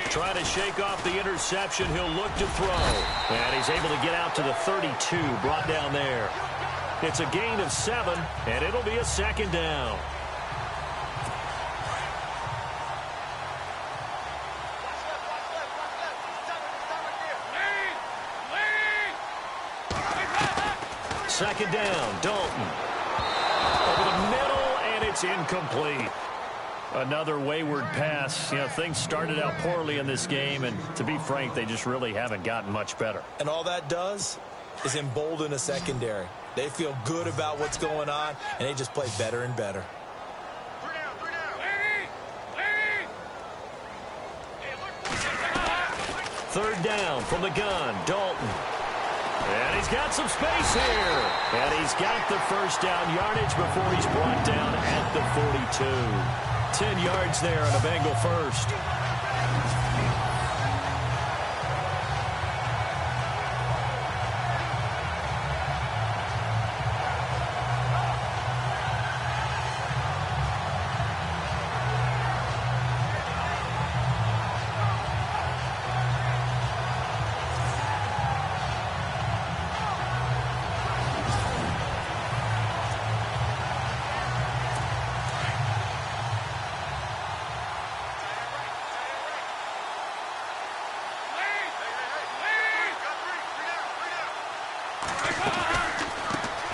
Trying to shake off the interception. He'll look to throw. And he's able to get out to the 32, brought down there. It's a gain of 7, and it'll be a second down. Second down, Dalton. Over the middle, and it's incomplete. Another wayward pass. You know, things started out poorly in this game, and to be frank, they just really haven't gotten much better. And all that does is embolden a secondary. They feel good about what's going on, and they just play better and better. Third down from the gun, Dalton. And he's got some space here. And he's got the first down yardage before he's brought down at the 42. 10 yards there on a Bengal first.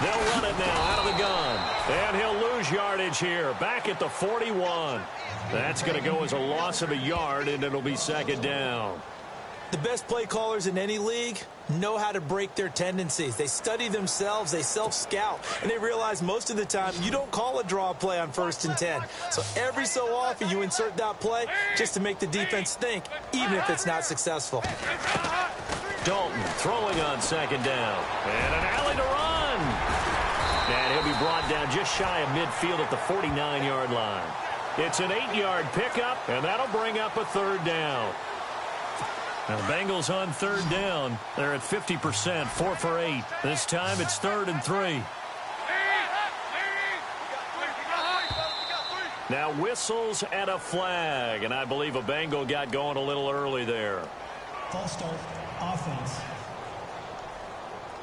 They'll run it now out of the gun. And he'll lose yardage here. Back at the 41. That's going to go as a loss of a yard, and it'll be second down. The best play callers in any league know how to break their tendencies. They study themselves, they self-scout, and they realize most of the time you don't call a draw play on 1st and 10. So every so often you insert that play just to make the defense think, even if it's not successful. Dalton throwing on second down. And an alley to run. And he'll be brought down just shy of midfield at the 49-yard line. It's an 8-yard pickup, and that'll bring up a third down. Now the Bengals on third down. They're at 50%, 4 for 8. This time it's 3rd and 3. Now whistles and a flag, and I believe a Bengal got going a little early there. False start, offense.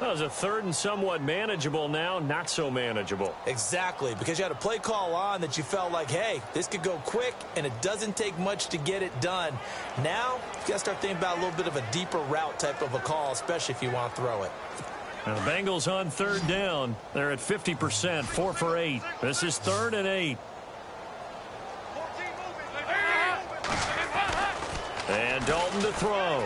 That was a 3rd and somewhat manageable, now not so manageable. Exactly, because you had a play call on that you felt like, hey, this could go quick, and it doesn't take much to get it done. Now, you got to start thinking about a little bit of a deeper route type of a call, especially if you want to throw it. Now the Bengals on third down. They're at 50%, 4 for 8. This is 3rd and 8. And Dalton to throw.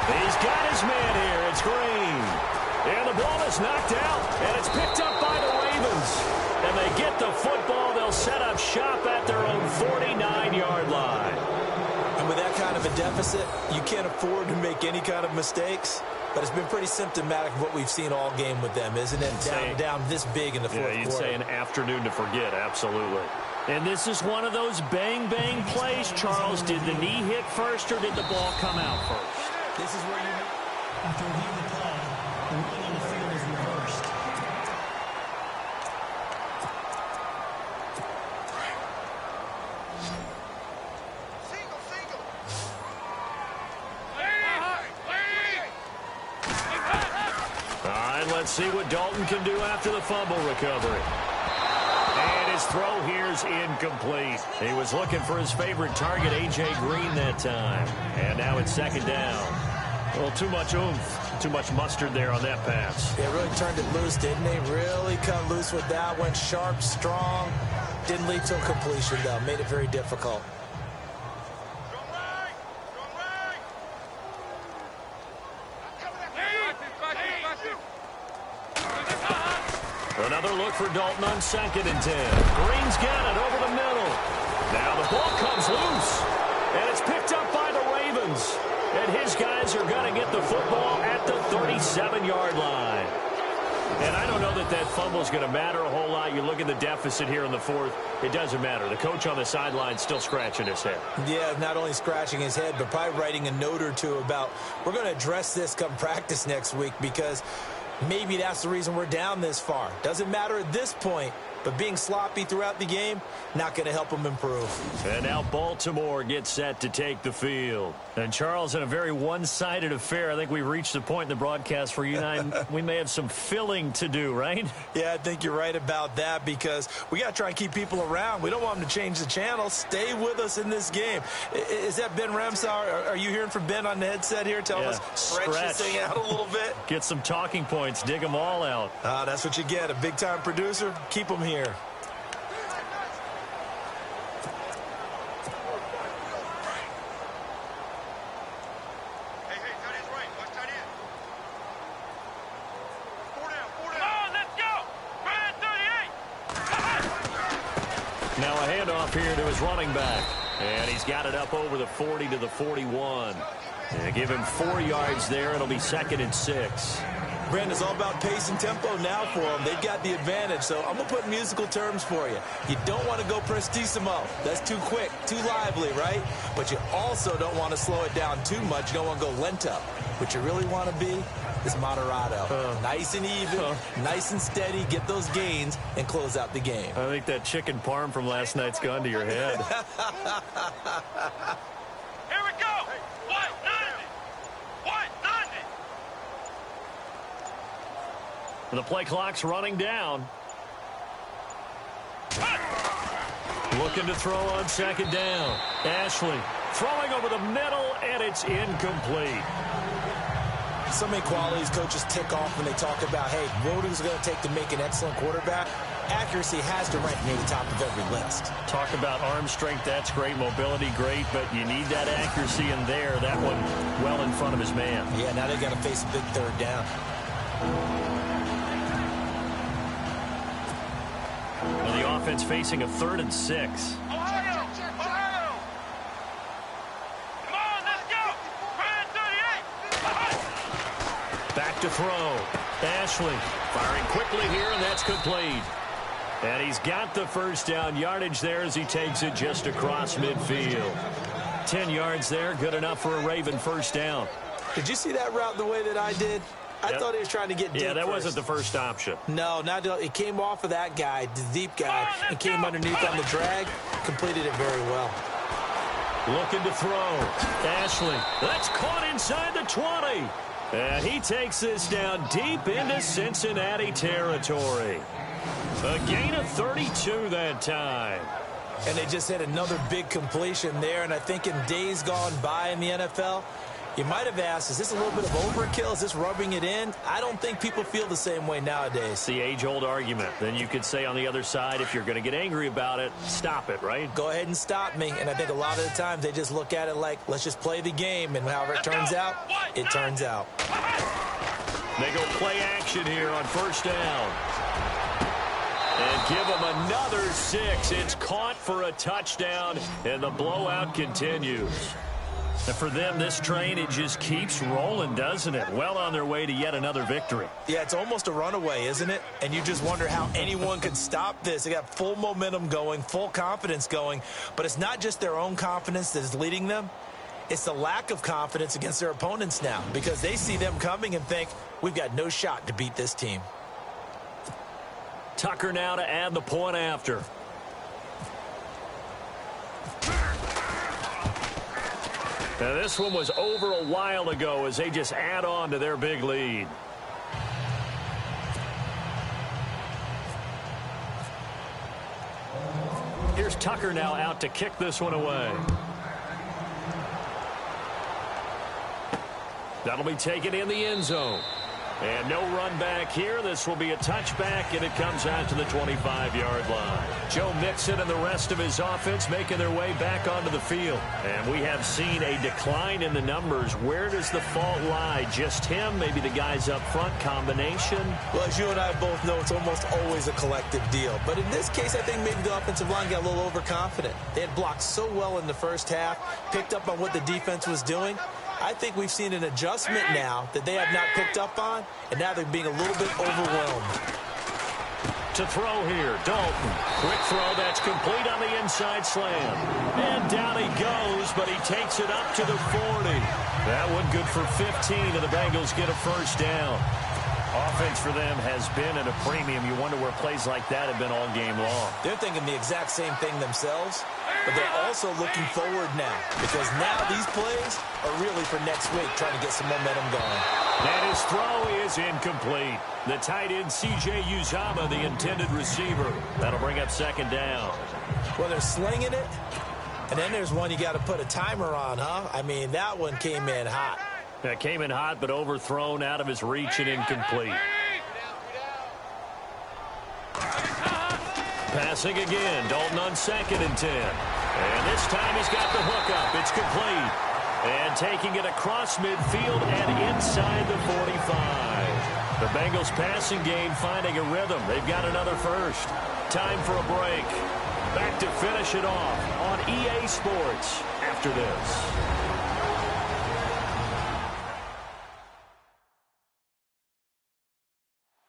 He's got his man here. It's Green. And the ball is knocked out, and it's picked up by the Ravens. And they get the football. They'll set up shop at their own 49-yard line. And with that kind of a deficit, you can't afford to make any kind of mistakes. But it's been pretty symptomatic of what we've seen all game with them, isn't it? Down this big in the fourth quarter. Yeah, you'd say an afternoon to forget, absolutely. And this is one of those bang-bang plays, Charles. Did the knee hit first or did the ball come out first? This is where you... After reviewing the play, the ruling on the field is reversed. All right, let's see what Dalton can do after the fumble recovery. And his throw here's incomplete. He was looking for his favorite target, A.J. Green, that time. And now it's second down. Well, too much oomph, too much mustard there on that pass. They really turned it loose, didn't they? Really cut loose with that one. Sharp, strong. Didn't lead to a completion, though. Made it very difficult. Another look for Dalton on 2nd and 10. Green's got it over the middle. Now the ball comes loose. And it's picked up by the Ravens. And his guys are going to get the football at the 37-yard line. And I don't know that that fumble is going to matter a whole lot. You look at the deficit here in the 4th. It doesn't matter. The coach on the sideline still scratching his head. Yeah, not only scratching his head, but probably writing a note or two about, we're going to address this come practice next week, because maybe that's the reason we're down this far. Doesn't matter at this point, but being sloppy throughout the game, not going to help them improve. And now Baltimore gets set to take the field. And Charles, in a very one-sided affair, I think we've reached the point in the broadcast where you and I, we may have some filling to do, right? Yeah, I think you're right about that, because we got to try and keep people around. We don't want them to change the channel. Stay with us in this game. Is that Ben Ramsauer? Are you hearing from Ben on the headset here? Tell us, stretch this thing out a little bit. Get some talking points. Dig them all out. That's what you get. A big-time producer. Keep them here. Now a handoff here to his running back. And he's got it up over the 40 to the 41. And give him 4 yards there. It'll be 2nd and 6. Brandon, it's all about pace and tempo now for them. They've got the advantage, so I'm going to put musical terms for you. You don't want to go prestissimo. That's too quick, too lively, right? But you also don't want to slow it down too much. You don't want to go lento. What you really want to be is moderato. Nice and even, nice and steady, get those gains, and close out the game. I think that chicken parm from last night's gone to your head. Here we go. White 90. White 90. The play clock's running down. Looking to throw on 2nd down. Ashley throwing over the middle, and it's incomplete. So many qualities coaches tick off when they talk about, hey, what is it going to take to make an excellent quarterback? Accuracy has to rank near the top of every list. Talk about arm strength, that's great. Mobility, great, but you need that accuracy in there. That one well in front of his man. Yeah, now they've got to face a big 3rd down. Well, the offense facing a 3rd and 6. Ohio! Ohio! Come on, let's go! Brand 38! Back to throw. Ashley firing quickly here, and that's complete. And he's got the 1st down yardage there as he takes it just across midfield. 10 yards there, good enough for a Raven 1st down. Did you see that route the way that I did? I thought he was trying to get deep. Yeah, that first. wasn't the first option. No, it came off of that guy, the deep guy, and came underneath on the drag. Completed it very well. Looking to throw. Ashley, that's caught inside the 20. And he takes this down deep into Cincinnati territory. A gain of 32 that time. And they just had another big completion there, and I think in days gone by in the NFL, you might have asked, is this a little bit of overkill? Is this rubbing it in? I don't think people feel the same way nowadays. It's the age-old argument. Then you could say on the other side, if you're going to get angry about it, stop it, right? Go ahead and stop me. And I think a lot of the times they just look at it like, let's just play the game. And however it turns out, it turns out. They go play action here on 1st down. And give them another 6. It's caught for a touchdown, and the blowout continues. And for them, this train, it just keeps rolling, doesn't it? Well on their way to yet another victory. Yeah, it's almost a runaway, isn't it? And you just wonder how anyone could stop this. They got full momentum going, full confidence going. But it's not just their own confidence that is leading them. It's the lack of confidence against their opponents now, because they see them coming and think, we've got no shot to beat this team. Tucker now to add the point after. Now this one was over a while ago as they just add on to their big lead. Here's Tucker now out to kick this one away. That'll be taken in the end zone. And no run back here. This will be a touchback, and it comes out to the 25-yard line. Joe Mixon and the rest of his offense making their way back onto the field. And we have seen a decline in the numbers. Where does the fault lie? Just him? Maybe the guys up front? Combination? Well, as you and I both know, it's almost always a collective deal. But in this case, I think maybe the offensive line got a little overconfident. They had blocked so well in the first half, picked up on what the defense was doing. I think we've seen an adjustment now that they have not picked up on, and now they're being a little bit overwhelmed. To throw here, Dalton. Quick throw, that's complete on the inside slam. And down he goes, but he takes it up to the 40. That one good for 15, and the Bengals get a first down. Offense for them has been at a premium. You wonder where plays like that have been all game long. They're thinking the exact same thing themselves, but they're also looking forward now, because now these plays are really for next week, trying to get some momentum going. And his throw is incomplete. The tight end, C.J. Uzomah, the intended receiver. That'll bring up second down. Well, they're slinging it, and then there's one you got to put a timer on, huh? I mean, that one came in hot. That came in hot, but overthrown out of his reach and incomplete. Passing again. Dalton on 2nd and 10. And this time he's got the hookup. It's complete. And taking it across midfield and inside the 45. The Bengals passing game finding a rhythm. They've got another first. Time for a break. Back to finish it off on EA Sports after this.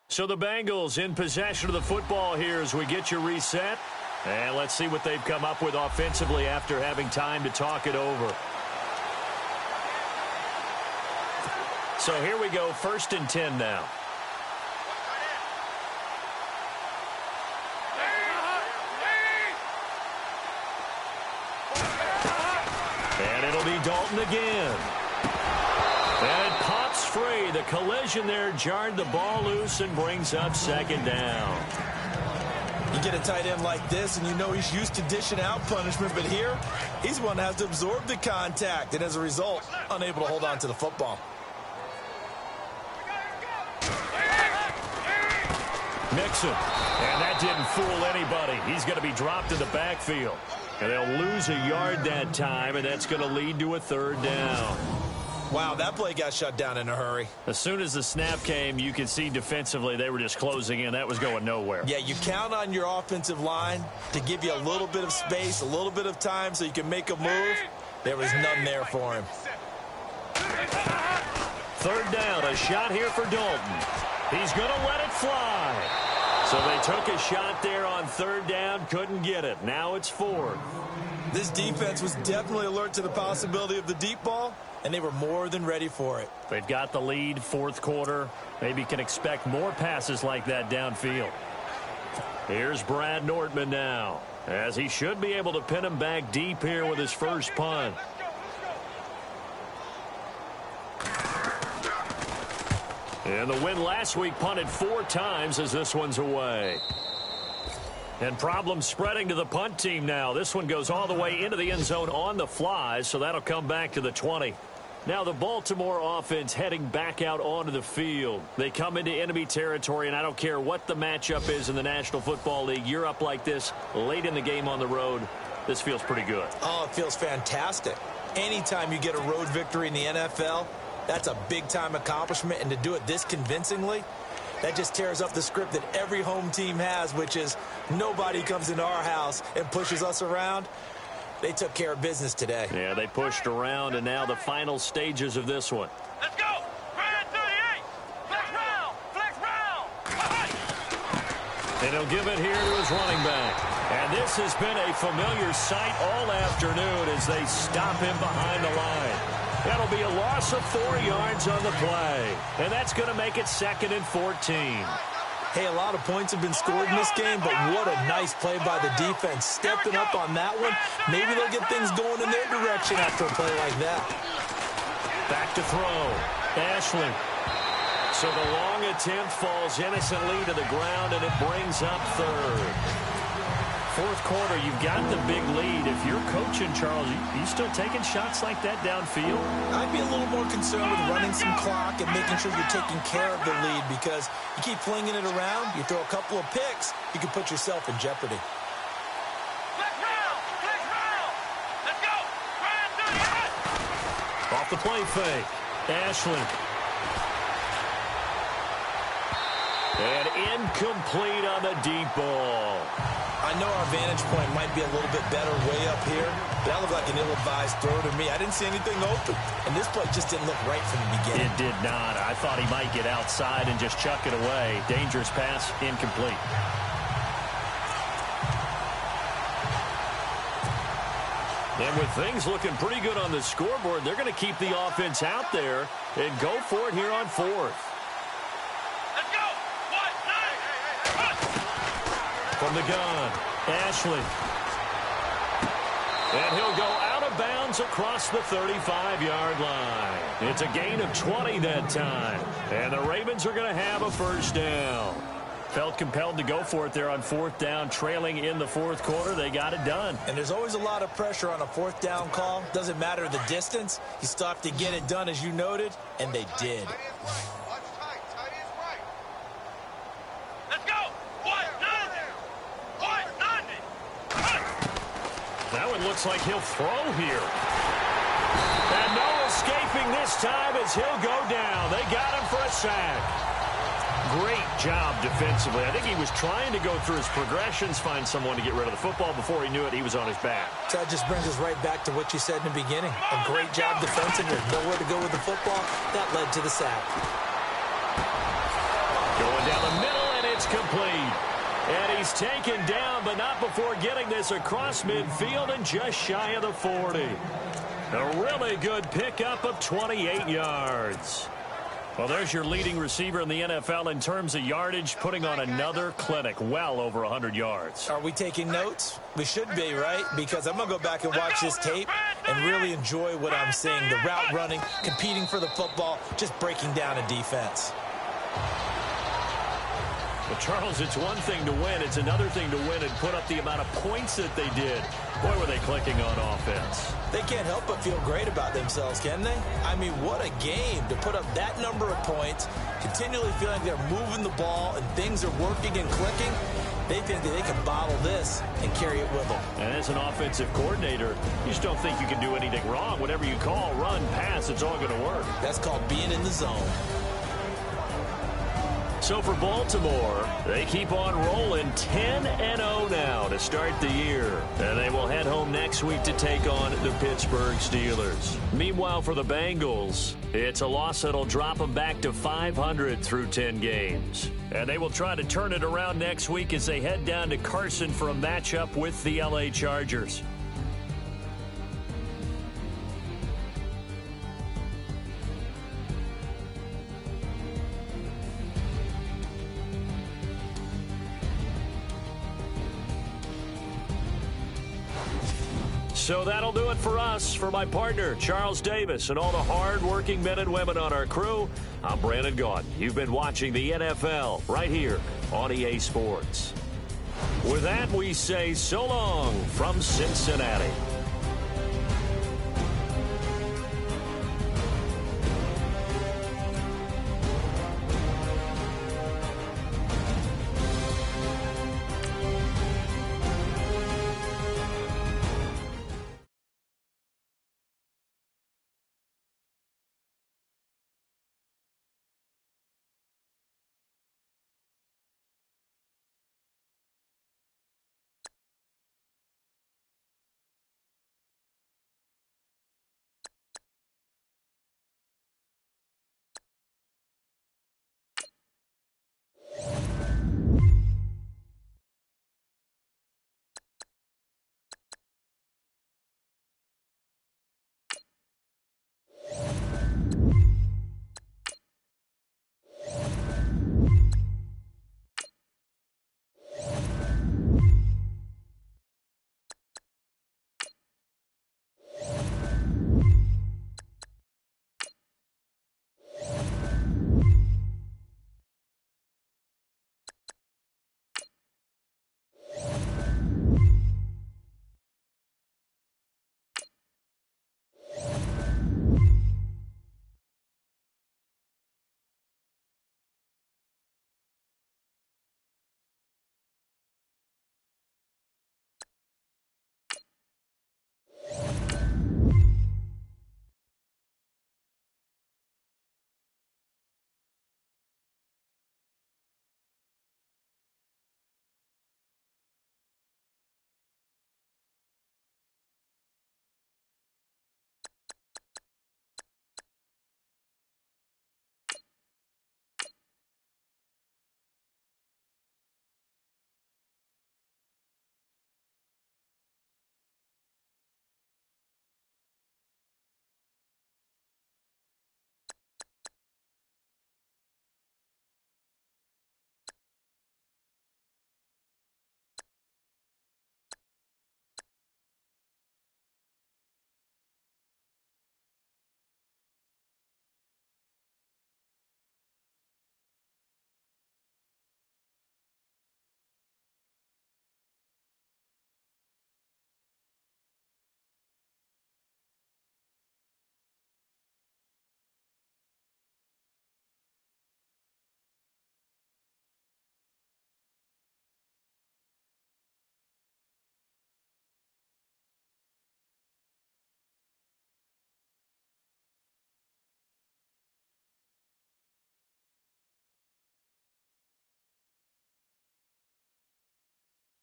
So the Bengals in possession of the football here as we get you reset. And let's see what they've come up with offensively after having time to talk it over. So here we go, 1st and 10 now. And it'll be Dalton again. And it pops free. The collision there jarred the ball loose and brings up second down. You get a tight end like this, and you know he's used to dishing out punishment, but here, he's the one that has to absorb the contact, and as a result, unable to hold on to the football. Mixon. And that didn't fool anybody. He's going to be dropped in the backfield. And they'll lose a yard that time, and that's going to lead to a 3rd down. Wow, that play got shut down in a hurry. As soon as the snap came, you could see defensively they were just closing in. That was going nowhere. Yeah, you count on your offensive line to give you a little bit of space, a little bit of time so you can make a move. There was none there for him. 3rd down, a shot here for Dalton. He's going to let it fly. So they took a shot there on 3rd down, couldn't get it. Now it's 4th. This defense was definitely alert to the possibility of the deep ball, and they were more than ready for it. They've got the lead, 4th quarter. Maybe can expect more passes like that downfield. Here's Brad Nortman now, as he should be able to pin him back deep here with his first punt. And the win last week punted 4 times as this one's away. And problems spreading to the punt team now. This one goes all the way into the end zone on the fly, so that'll come back to the 20. Now the Baltimore offense heading back out onto the field. They come into enemy territory, and I don't care what the matchup is in the National Football League. You're up like this late in the game on the road. This feels pretty good. Oh, it feels fantastic. Anytime you get a road victory in the NFL, that's a big-time accomplishment, and to do it this convincingly, that just tears up the script that every home team has, which is nobody comes into our house and pushes us around. They took care of business today. Yeah, they pushed around, and now the final stages of this one. Let's go. Brand 38. Flex round. Flex round. And he'll give it here to his running back. And this has been a familiar sight all afternoon as they stop him behind the line. That'll be a loss of 4 yards on the play. And that's going to make it 2nd and 14. Hey, a lot of points have been scored in this game, but what a nice play by the defense. Stepping up on that one. Maybe they'll get things going in their direction after a play like that. Back to throw. Ashley. So the long attempt falls innocently to the ground, and it brings up 3rd. 4th quarter, you've got the big lead. If you're coaching, Charles, you still taking shots like that downfield? I'd be a little more concerned with running some clock and making sure you're taking care of the lead, because you keep flinging it around, you throw a couple of picks, you can put yourself in jeopardy. Flex round. Flex round. Let's go. Brand 38. Off the play fake. Ashley. And incomplete on the deep ball. I know our vantage point might be a little bit better way up here, but that looked like an ill-advised throw to me. I didn't see anything open, and this play just didn't look right from the beginning. It did not. I thought he might get outside and just chuck it away. Dangerous pass, incomplete. And with things looking pretty good on the scoreboard, they're going to keep the offense out there and go for it here on 4th. Let's go. 1-9. From the gun, Ashley. And he'll go out of bounds across the 35-yard line. It's a gain of 20 that time. And the Ravens are going to have a 1st down. Felt compelled to go for it there on 4th down, trailing in the 4th quarter. They got it done. And there's always a lot of pressure on a 4th down call. Doesn't matter the distance. You still have to get it done, as you noted, and they did. Let's go. 1-9. That one looks like he'll throw here. And no escaping this time as he'll go down. They got him for a sack. Great job defensively. I think he was trying to go through his progressions, find someone to get rid of the football. Before he knew it, he was on his back. So that just brings us right back to what you said in the beginning. A great job defensively. Nowhere to go with the football. That led to the sack. Going down the middle, and it's complete. And he's taken down, but not before getting this across midfield and just shy of the 40. A really good pickup of 28 yards. Well, there's your leading receiver in the NFL in terms of yardage, putting on another clinic, well over 100 yards. Are we taking notes? We should be, right? Because I'm going to go back and watch this tape and really enjoy what I'm seeing. The route running, competing for the football, just breaking down a defense. Well, Charles, it's one thing to win. It's another thing to win and put up the amount of points that they did. Boy, were they clicking on offense. They can't help but feel great about themselves, can they? I mean, what a game to put up that number of points, continually feeling they're moving the ball and things are working and clicking. They think that they can bottle this and carry it with them. And as an offensive coordinator, you just don't think you can do anything wrong. Whatever you call, run, pass, it's all going to work. That's called being in the zone. So for Baltimore, they keep on rolling 10-0 now to start the year. And they will head home next week to take on the Pittsburgh Steelers. Meanwhile, for the Bengals, it's a loss that'll drop them back to 500 through 10 games. And they will try to turn it around next week as they head down to Carson for a matchup with the LA Chargers. So that'll do it for us. For my partner, Charles Davis, and all the hard-working men and women on our crew, I'm Brandon Gaudin. You've been watching the NFL right here on EA Sports. With that, we say so long from Cincinnati.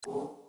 Bengals.